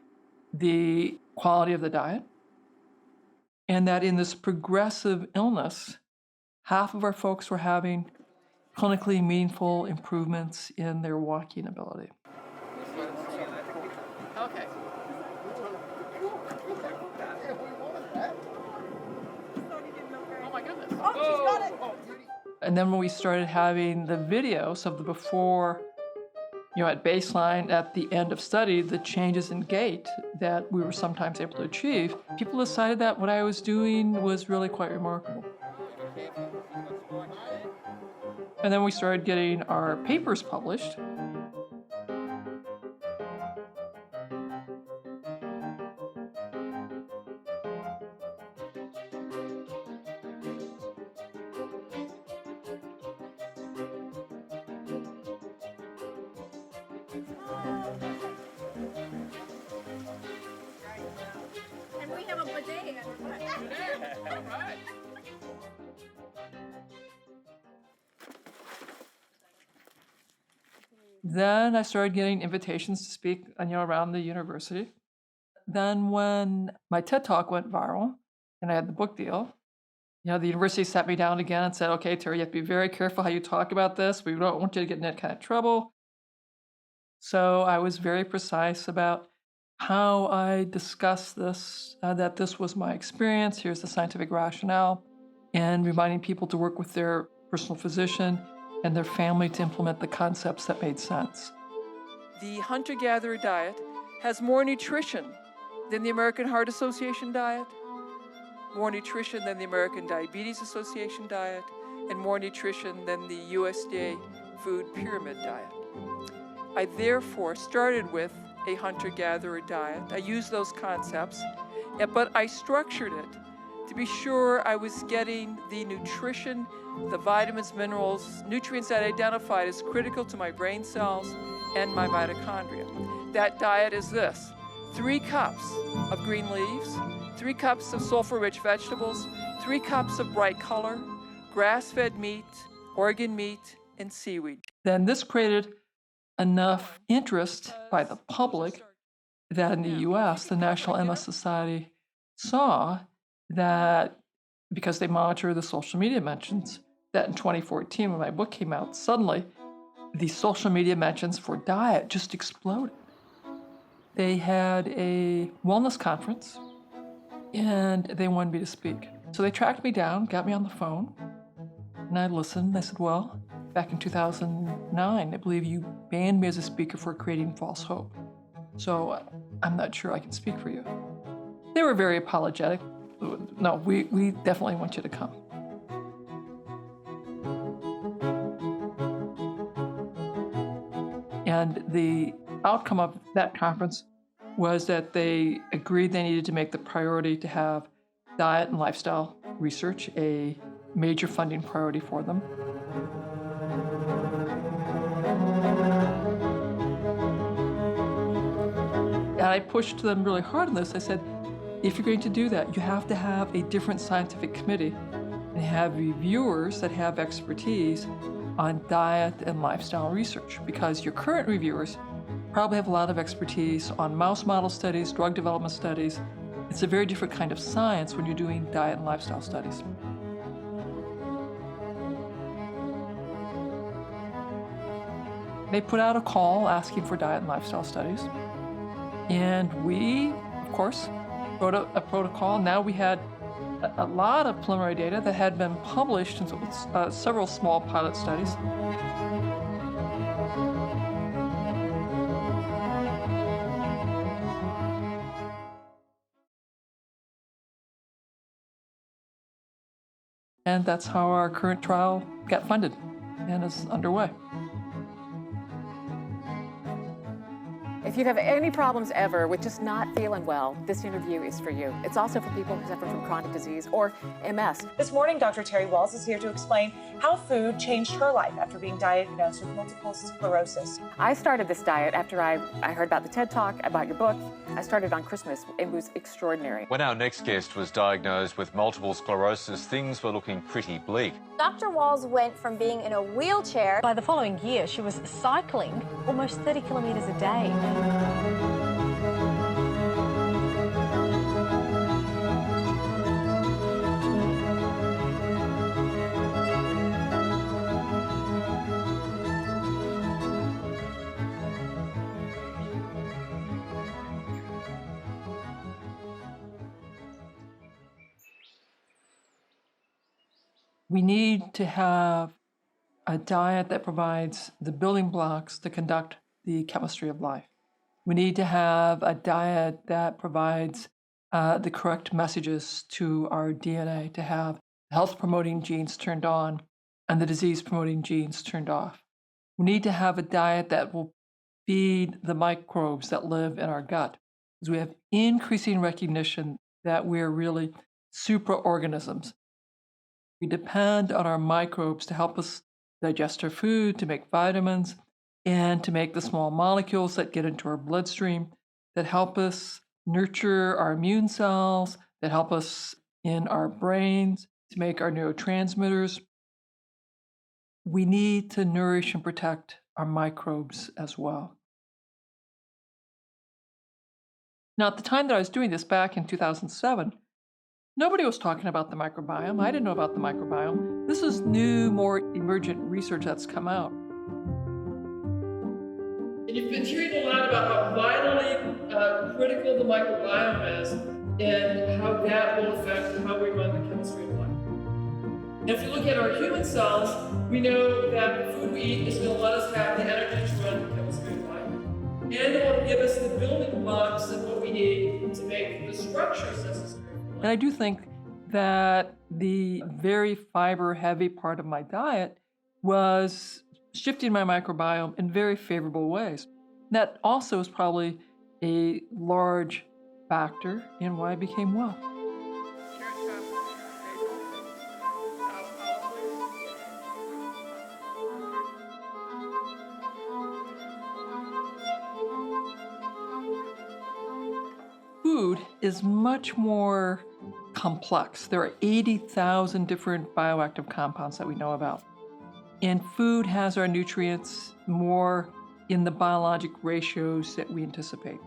the quality of the diet, and that in this progressive illness, half of our folks were having clinically meaningful improvements in their walking ability. Okay. Oh my goodness. Oh, she's got it. And then when we started having the videos of the before, at baseline, at the end of study, the changes in gait that we were sometimes able to achieve, people decided that what I was doing was really quite remarkable. And then we started getting our papers published. And we have a bidet. All right. Then I started getting invitations to speak, around the university. Then when my TED Talk went viral and I had the book deal, the university sat me down again and said, okay, Terry, you have to be very careful how you talk about this. We don't want you to get in that kind of trouble. So I was very precise about how I discussed this, that this was my experience, here's the scientific rationale, and reminding people to work with their personal physician and their family to implement the concepts that made sense. The hunter-gatherer diet has more nutrition than the American Heart Association diet, more nutrition than the American Diabetes Association diet, and more nutrition than the USDA Food Pyramid diet. I therefore started with a hunter-gatherer diet. I used those concepts, but I structured it to be sure I was getting the nutrition, the vitamins, minerals, nutrients that I identified as critical to my brain cells and my mitochondria. That diet is this: 3 cups of green leaves, 3 cups of sulfur-rich vegetables, 3 cups of bright color, grass-fed meat, organ meat, and seaweed. Then this created enough interest by the public that in the US, the National MS Society saw that, because they monitor the social media mentions, that in 2014, when my book came out, suddenly the social media mentions for diet just exploded. They had a wellness conference, and they wanted me to speak. So they tracked me down, got me on the phone, and I listened. I said, well, back in 2009, I believe you banned me as a speaker for creating false hope. So I'm not sure I can speak for you. They were very apologetic. No, we definitely want you to come. And the outcome of that conference was that they agreed they needed to make the priority to have diet and lifestyle research a major funding priority for them. And I pushed them really hard on this. I said, if you're going to do that, you have to have a different scientific committee and have reviewers that have expertise on diet and lifestyle research, because your current reviewers probably have a lot of expertise on mouse model studies, drug development studies. It's a very different kind of science when you're doing diet and lifestyle studies. They put out a call asking for diet and lifestyle studies. And we, of course, wrote a protocol. Now we had a lot of preliminary data that had been published in several small pilot studies. And that's how our current trial got funded and is underway. If you have any problems ever with just not feeling well, this interview is for you. It's also for people who suffer from chronic disease or MS. This morning, Dr. Terry Wahls is here to explain how food changed her life after being diagnosed with multiple sclerosis. I started this diet after I heard about the TED Talk, about your book. I started on Christmas. It was extraordinary. When our next guest was diagnosed with multiple sclerosis, things were looking pretty bleak. Dr. Wahls went from being in a wheelchair. By the following year, she was cycling almost 30 kilometres a day. We need to have a diet that provides the building blocks to conduct the chemistry of life. We need to have a diet that provides the correct messages to our DNA to have health-promoting genes turned on and the disease-promoting genes turned off. We need to have a diet that will feed the microbes that live in our gut, because we have increasing recognition that we're really superorganisms. We depend on our microbes to help us digest our food, to make vitamins, and to make the small molecules that get into our bloodstream, that help us nurture our immune cells, that help us in our brains, to make our neurotransmitters. We need to nourish and protect our microbes as well. Now, at the time that I was doing this back in 2007, nobody was talking about the microbiome. I didn't know about the microbiome. This is new, more emergent research that's come out. And you've been hearing a lot about how vitally critical the microbiome is and how that will affect how we run the chemistry of life. And if you look at our human cells, we know that the food we eat is going to let us have the energy to run the chemistry of life. And it will give us the building blocks of what we need to make the structures necessary. And I do think that the very fiber-heavy part of my diet was shifting my microbiome in very favorable ways. That also is probably a large factor in why I became well. Food is much more complex. There are 80,000 different bioactive compounds that we know about. And food has our nutrients more in the biologic ratios that we anticipate.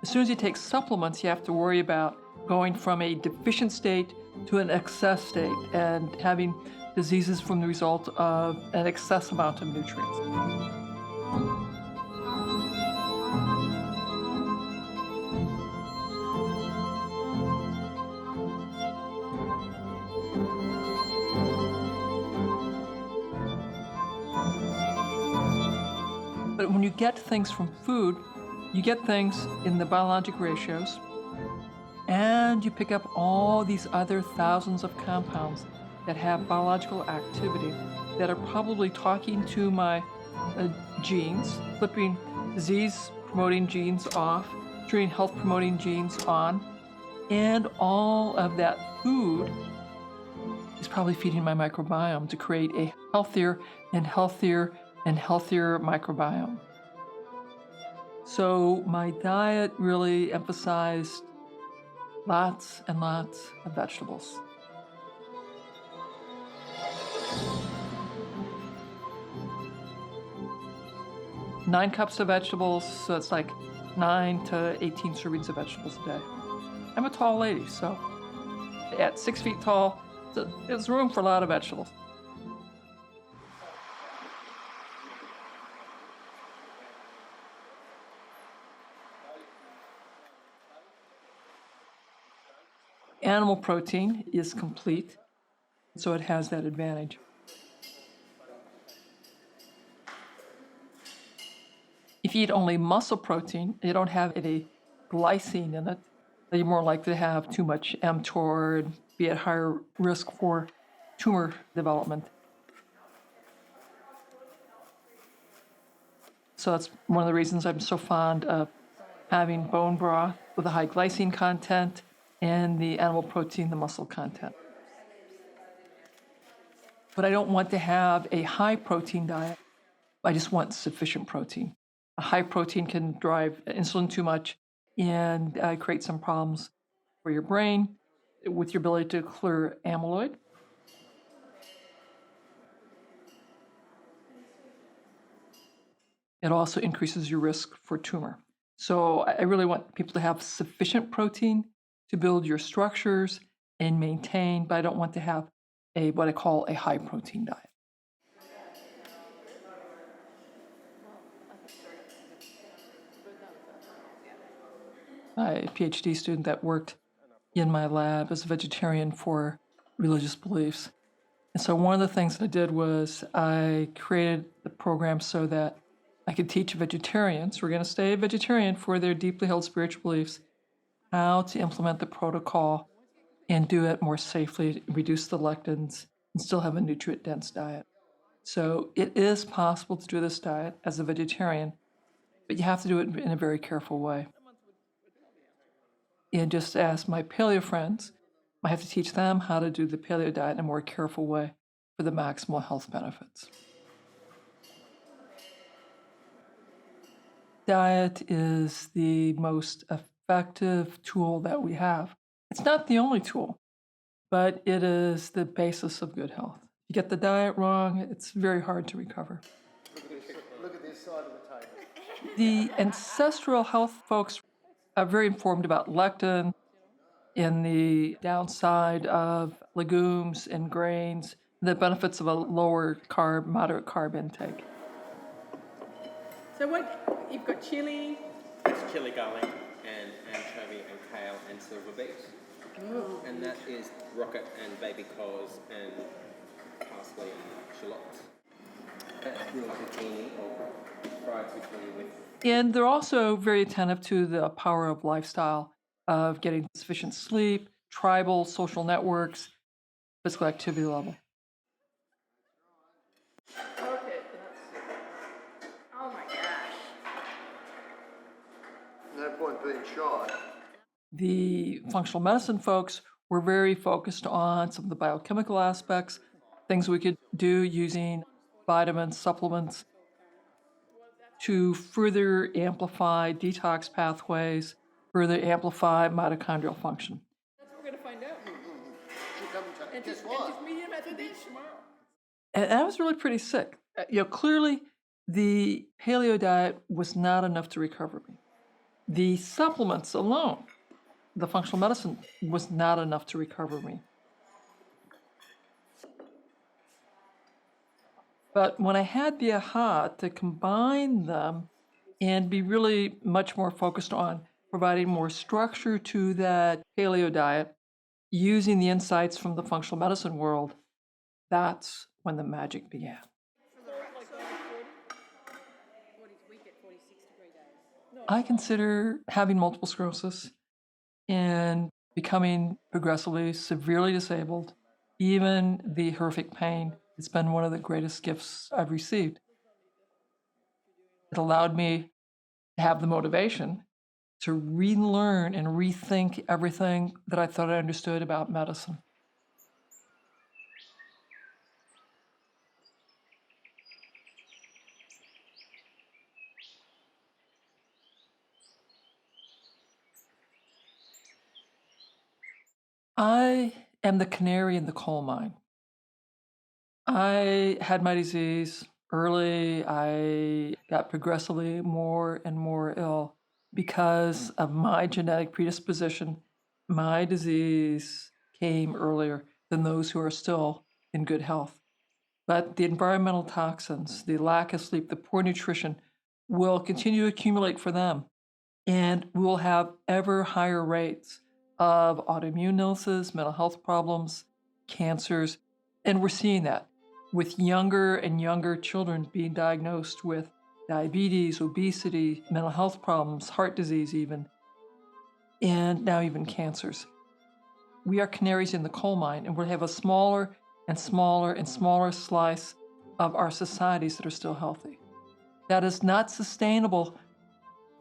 As soon as you take supplements, you have to worry about going from a deficient state to an excess state and having diseases from the result of an excess amount of nutrients. But when you get things from food, you get things in the biologic ratios, and you pick up all these other thousands of compounds that have biological activity that are probably talking to my genes, flipping disease-promoting genes off, turning health-promoting genes on, and all of that food is probably feeding my microbiome to create a healthier and healthier and healthier microbiome. So my diet really emphasized lots and lots of vegetables. 9 cups of vegetables, so it's like 9 to 18 servings of vegetables a day. I'm a tall lady, so at 6 feet tall, there's room for a lot of vegetables. Animal protein is complete, so it has that advantage. If you eat only muscle protein, you don't have any glycine in it, you're more likely to have too much mTOR and be at higher risk for tumor development. So that's one of the reasons I'm so fond of having bone broth with a high glycine content and the animal protein, the muscle content. But I don't want to have a high protein diet. I just want sufficient protein. A high protein can drive insulin too much and create some problems for your brain with your ability to clear amyloid. It also increases your risk for tumor. So I really want people to have sufficient protein to build your structures and maintain, but I don't want to have what I call a high protein diet. A PhD student that worked in my lab as a vegetarian for religious beliefs. And so one of the things that I did was I created the program so that I could teach vegetarians who are going to stay vegetarian for their deeply held spiritual beliefs how to implement the protocol and do it more safely, reduce the lectins, and still have a nutrient-dense diet. So it is possible to do this diet as a vegetarian, but you have to do it in a very careful way. And just as my paleo friends, I have to teach them how to do the paleo diet in a more careful way for the maximal health benefits. Diet is the most effective tool that we have. It's not the only tool, but it is the basis of good health. You get the diet wrong, it's very hard to recover. Look at this side of the table. The ancestral health folks are very informed about lectin and the downside of legumes and grains, the benefits of a lower carb, moderate carb intake. So what, you've got chili? It's chili, garlic, and anchovy, and kale, and silver beet. Ooh. And that is rocket and baby cores and parsley and shallots. That's grilled zucchini or fried zucchini with. And they're also very attentive to the power of lifestyle, of getting sufficient sleep, tribal, social networks, physical activity level. Okay, oh my gosh. No point being shy. The functional medicine folks were very focused on some of the biochemical aspects, things we could do using vitamins, supplements to further amplify detox pathways, further amplify mitochondrial function. That's what we're going to find out. And guess what? And medium at the beach tomorrow. And I was really pretty sick. Clearly the paleo diet was not enough to recover me. The supplements alone, the functional medicine, was not enough to recover me. But when I had the aha to combine them and be really much more focused on providing more structure to that paleo diet, using the insights from the functional medicine world, that's when the magic began. I consider having multiple sclerosis and becoming progressively severely disabled, even the horrific pain, it's been one of the greatest gifts I've received. It allowed me to have the motivation to relearn and rethink everything that I thought I understood about medicine. I am the canary in the coal mine. I had my disease. early. I got progressively more and more ill because of my genetic predisposition. My disease came earlier than those who are still in good health. But the environmental toxins, the lack of sleep, the poor nutrition will continue to accumulate for them. And we will have ever higher rates of autoimmune illnesses, mental health problems, cancers. And we're seeing that with younger and younger children being diagnosed with diabetes, obesity, mental health problems, heart disease even, and now even cancers. We are canaries in the coal mine, and we'll have a smaller and smaller and smaller slice of our societies that are still healthy. That is not sustainable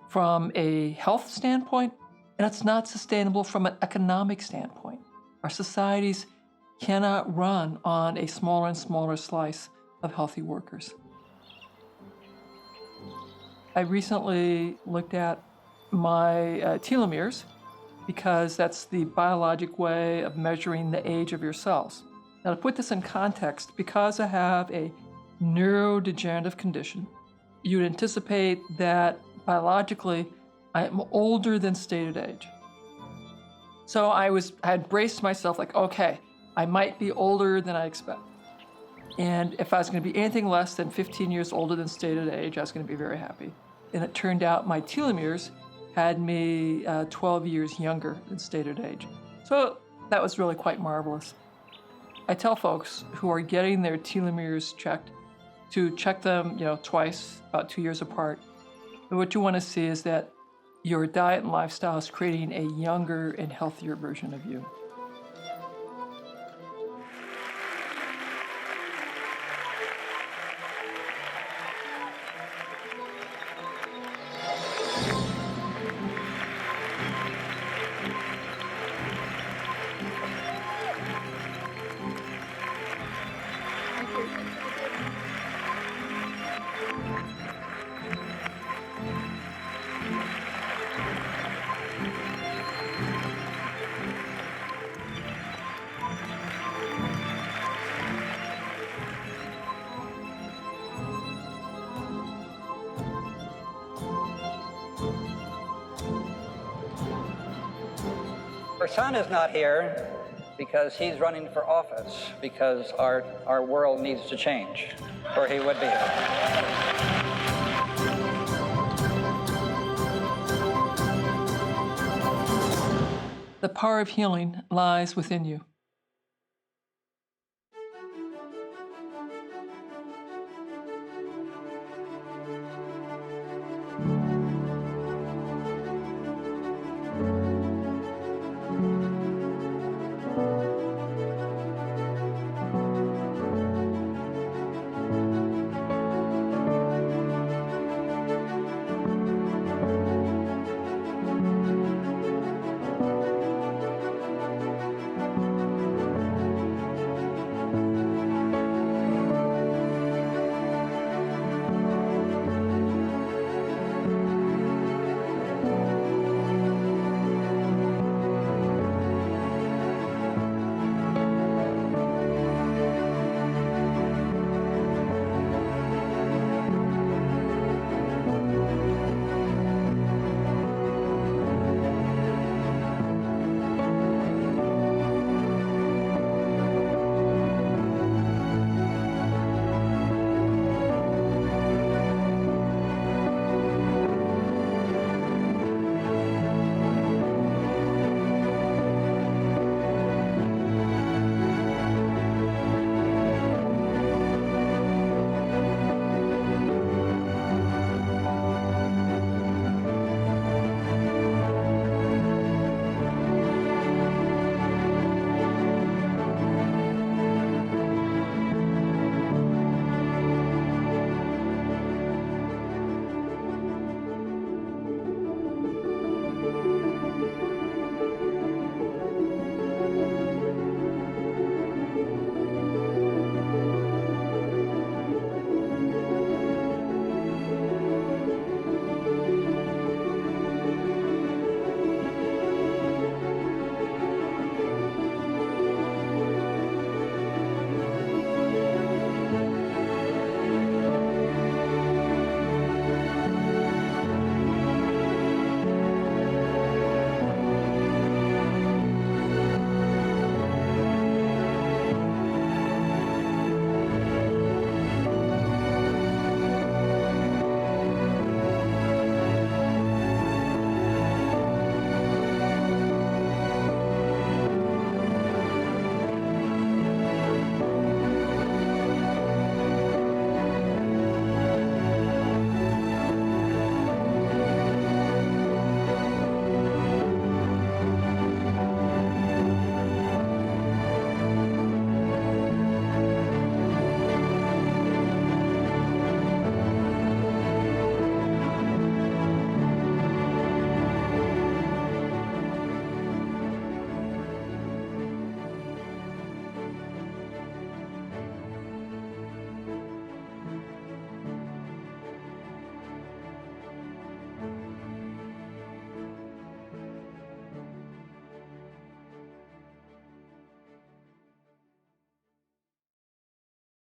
from a health standpoint, and it's not sustainable from an economic standpoint. Our societies cannot run on a smaller and smaller slice of healthy workers. I recently looked at my telomeres because that's the biologic way of measuring the age of your cells. Now, to put this in context, because I have a neurodegenerative condition, you would anticipate that biologically I am older than stated age. So I had braced myself like, okay, I might be older than I expect. And if I was going to be anything less than 15 years older than stated age, I was going to be very happy. And it turned out my telomeres had me 12 years younger than stated age. So that was really quite marvelous. I tell folks who are getting their telomeres checked to check them, twice, about 2 years apart. But what you want to see is that your diet and lifestyle is creating a younger and healthier version of you. Her son is not here because he's running for office, because our world needs to change, or he would be here. The power of healing lies within you.